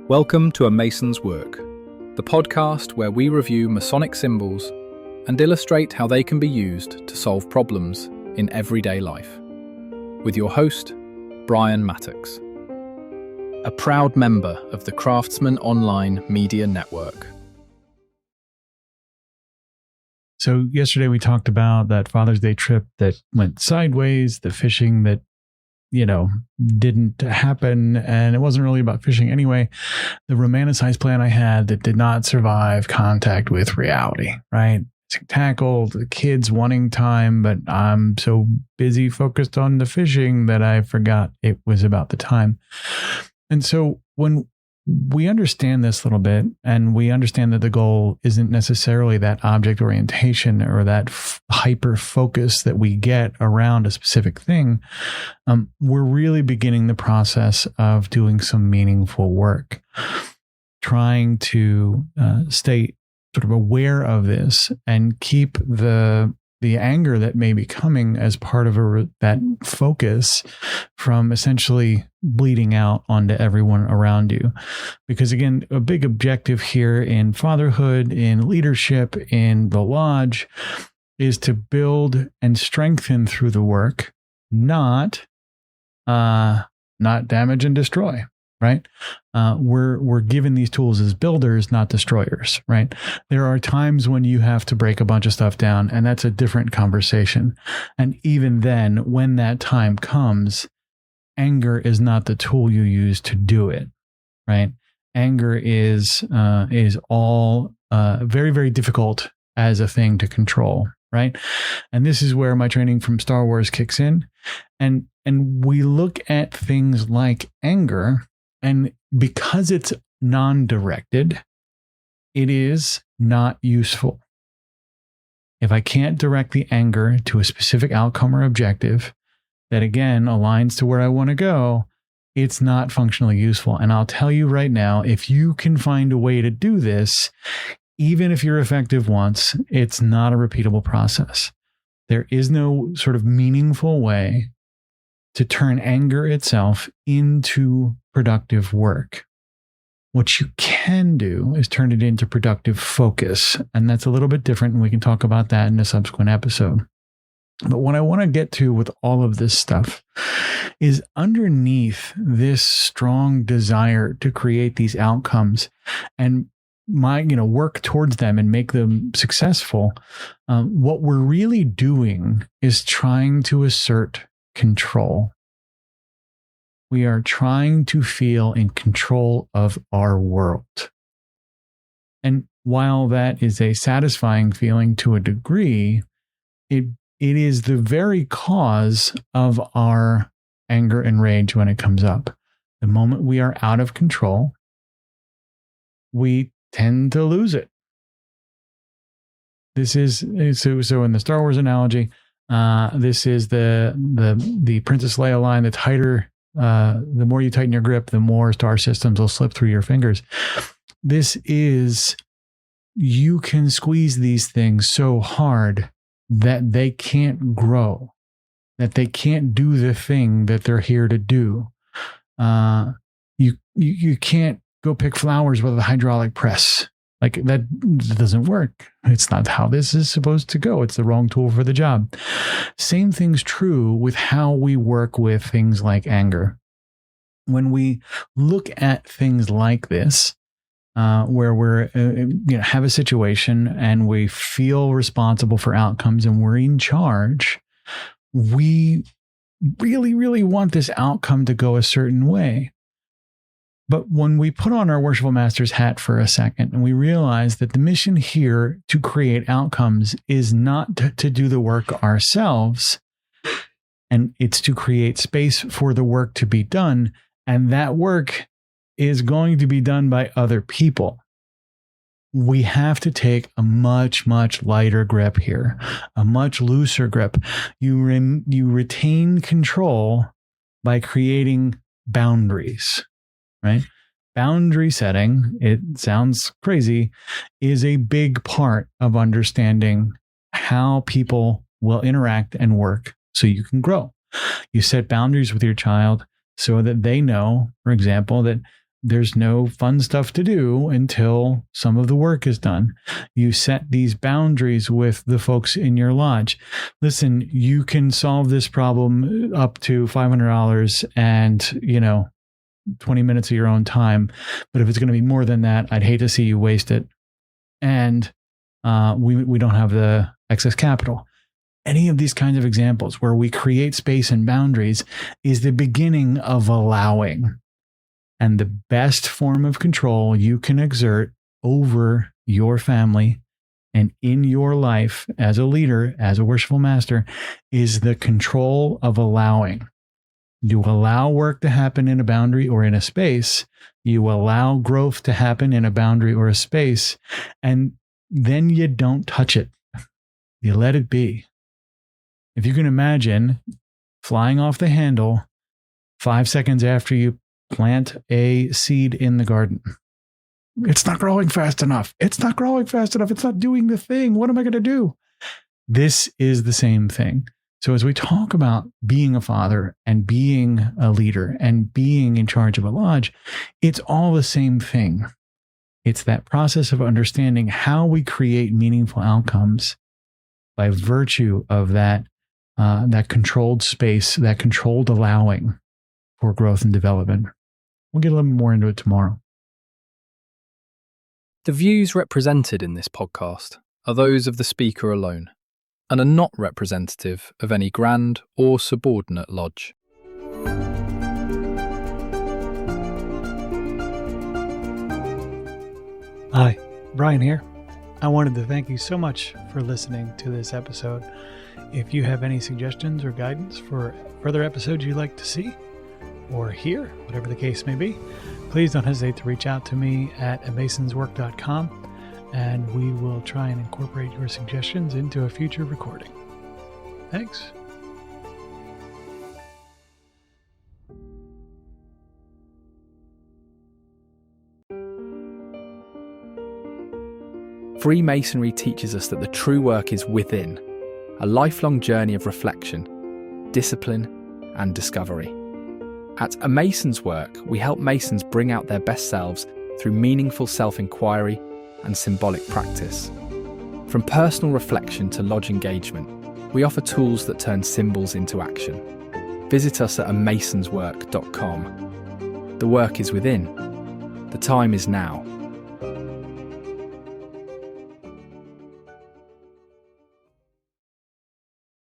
Welcome to A Mason's Work, the podcast where we review Masonic symbols and illustrate how they can be used to solve problems in everyday life. With your host, Brian Mattox, a proud member of the Craftsman Online Media Network. So yesterday we talked about that Father's Day trip that went sideways, the fishing that, didn't happen, and it wasn't really about fishing anyway. The romanticized plan I had that did not survive contact with reality, right? Tackle, the kids wanting time, but I'm so busy focused on the fishing that I forgot it was about the time. And so when we understand this a little bit, and we understand that the goal isn't necessarily that object orientation or that hyper focus that we get around a specific thing, we're really beginning the process of doing some meaningful work, trying to stay sort of aware of this and keep the anger that may be coming as part of that focus from essentially bleeding out onto everyone around you. Because again, a big objective here in fatherhood, in leadership, in the lodge is to build and strengthen through the work, not damage and destroy. Right? We're given these tools as builders, not destroyers, right? There are times when you have to break a bunch of stuff down, and that's a different conversation. And even then, when that time comes, anger is not the tool you use to do it, right? Anger is all very, very difficult as a thing to control, right? And this is where my training from Star Wars kicks in. And we look at things like anger, and because it's non-directed, it is not useful. If I can't direct the anger to a specific outcome or objective that, again, aligns to where I want to go, it's not functionally useful. And I'll tell you right now, if you can find a way to do this, even if you're effective once, it's not a repeatable process. There is no sort of meaningful way to turn anger itself into productive work. What you can do is turn it into productive focus. And that's a little bit different, and we can talk about that in a subsequent episode. But what I want to get to with all of this stuff is underneath this strong desire to create these outcomes and work towards them and make them successful. What we're really doing is trying to assert control. We are trying to feel in control of our world. And while that is a satisfying feeling to a degree, it is the very cause of our anger and rage when it comes up. The moment we are out of control, we tend to lose it. This is so in the Star Wars analogy, this is the Princess Leia line. The tighter, the more you tighten your grip, the more star systems will slip through your fingers. This is, you can squeeze these things so hard that they can't grow, that they can't do the thing that they're here to do. You can't go pick flowers with a hydraulic press. Like that doesn't work. It's not how this is supposed to go. It's the wrong tool for the job. Same thing's true with how we work with things like anger. When we look at things like this, where we're have a situation and we feel responsible for outcomes and we're in charge, we really, really want this outcome to go a certain way. But when we put on our Worshipful Master's hat for a second and we realize that the mission here to create outcomes is not to do the work ourselves, and it's to create space for the work to be done, and that work is going to be done by other people, we have to take a much, much lighter grip here, a much looser grip. You retain control by creating boundaries. Right? Boundary setting, it sounds crazy, is a big part of understanding how people will interact and work so you can grow. You set boundaries with your child so that they know, for example, that there's no fun stuff to do until some of the work is done. You set these boundaries with the folks in your lodge. Listen, you can solve this problem up to $500 and, 20 minutes of your own time. But if it's going to be more than that, I'd hate to see you waste it. And we don't have the excess capital. Any of these kinds of examples where we create space and boundaries is the beginning of allowing. And the best form of control you can exert over your family and in your life as a leader, as a worshipful master, is the control of allowing. You allow work to happen in a boundary or in a space. You allow growth to happen in a boundary or a space. And then you don't touch it. You let it be. If you can imagine flying off the handle 5 seconds after you plant a seed in the garden. It's not growing fast enough. It's not growing fast enough. It's not doing the thing. What am I going to do? This is the same thing. So as we talk about being a father and being a leader and being in charge of a lodge, it's all the same thing. It's that process of understanding how we create meaningful outcomes by virtue of that controlled space, that controlled allowing for growth and development. We'll get a little more into it tomorrow. The views represented in this podcast are those of the speaker alone and are not representative of any grand or subordinate lodge. Hi, Brian here. I wanted to thank you so much for listening to this episode. If you have any suggestions or guidance for further episodes you'd like to see or hear, whatever the case may be, please don't hesitate to reach out to me at amasonswork.com, and we will try and incorporate your suggestions into a future recording. Thanks. Freemasonry teaches us that the true work is within, a lifelong journey of reflection, discipline, and discovery. At A Mason's Work, we help Masons bring out their best selves through meaningful self-inquiry and symbolic practice. From personal reflection to lodge engagement, we offer tools that turn symbols into action. Visit us at amasonswork.com. The work is within. The time is now.